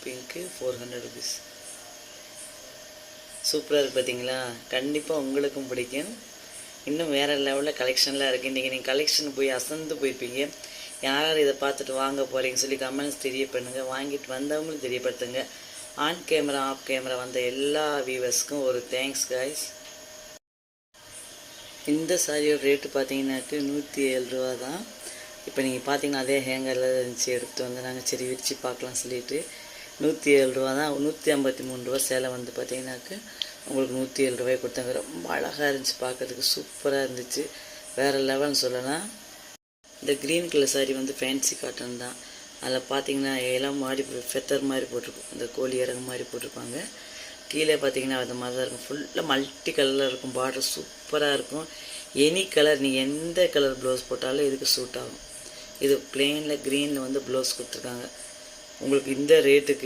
Pink 400 rupees. சூப்பராக இருக்குது பார்த்தீங்களா? கண்டிப்பாக உங்களுக்கும் பிடிக்கும். இன்னும் வேறு லெவலில் கலெக்ஷன்லாம் இருக்குது. இன்றைக்கி நீங்கள் கலெக்ஷன் போய் அசந்து போயிருப்பீங்க. யார் இதை பார்த்துட்டு வாங்க போகிறீங்கன்னு சொல்லி கமெண்ட்ஸ் தெரியப்படுங்க. வாங்கிட்டு வந்தவங்களும் தெரியப்படுத்துங்க. ஆன் கேமரா ஆஃப் கேமரா வந்த எல்லா வியூவர்ஸ்க்கும் ஒரு தேங்க்ஸ் காய்ஸ். இந்த சாரியோட ரேட்டு பார்த்தீங்கன்னாக்கு 107 ரூபா தான். இப்போ நீங்கள் பார்த்தீங்கன்னா அதே ஹேங்கரில் இருந்துச்சு, எடுத்து வந்து நாங்கள் சரி விரித்து பார்க்கலாம் சொல்லிட்டு 107 ரூபா தான். 153 ரூபா சேலை வந்து பார்த்தீங்கன்னாக்கு உங்களுக்கு 107 ரூபாய் கொடுத்தாங்க. ரொம்ப அழகாக இருந்துச்சு, பார்க்கறதுக்கு சூப்பராக இருந்துச்சு, வேறு லெவல்னு சொல்லலாம். இந்த க்ரீன் கலர் சாரி வந்து ஃபேன்சி காட்டன் தான். அதில் பார்த்தீங்கன்னா எல்லாம் மாதிரி ஃபெத்தர் மாதிரி போட்டிருக்கும், இந்த கோழி இறகு மாதிரி போட்டிருப்பாங்க. கீழே பார்த்தீங்கன்னா அந்த மாதிரி தான் இருக்கும். ஃபுல்லாக மல்டி கலரில் இருக்கும். பார்டர் சூப்பராக இருக்கும். எனி கலர் நீங்கள் எந்த கலர் ப்ளவுஸ் போட்டாலும் இதுக்கு சூட் ஆகும். இது பிளெயினில் க்ரீனில் வந்து ப்ளவுஸ் கொடுத்துருக்காங்க. உங்களுக்கு இந்த ரேட்டுக்கு